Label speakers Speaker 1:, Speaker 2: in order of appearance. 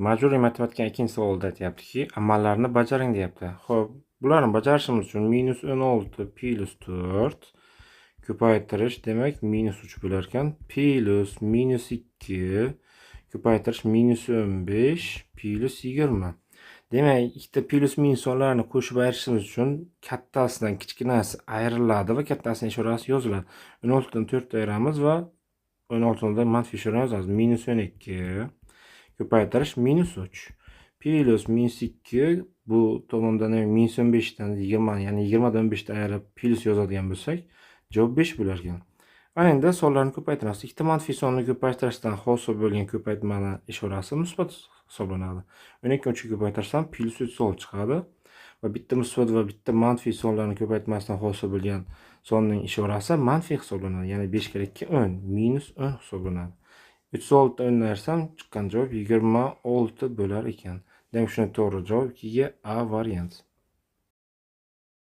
Speaker 1: majburiy matematika 2-savolda aytyaptiki, amallarni bajaring deyapti. Xo'p, bularni bajarishimiz uchun -16 plus 4 ko'paytirish demak -3 bo'lar ekan. Plus -2 ko'paytirish -15 plus 20. Demak, ikkita plus minus sonlarni qo'shib ayirishimiz uchun kattasidan kichkinasi ayriladi va kattasini ishorasi yoziladi. 16 dan 4 ayiramiz va 16 dan manfiy ishora yozamiz. -12 ko'paytirish -3 plus -2 bu tomondan -15 dan 20, ya'ni 20 dan 15 dan ayirib plus yozadigan bo'lsak, javob 5 bo'lar ekan. Ana endi sonlarni ko'paytiramiz. Ikkita manfiy sonni ko'paytirishdan hosil bo'lgan ko'paytmani ishorasi musbat hisoblanadi. 12 ko'paytirsam +36 chiqadi va bitta musbat va bitta manfiy sonlarni ko'paytmasidan hosil bo'lgan sonning ishorasi manfiy hisoblanadi. Ya'ni 5 kere 2 10, -10 hisoblanadi. 36 dan 10 ayirsam chiqqan javob 26 bo'lar ekan. Demak, shuni to'g'ri javob 2 ga A variant.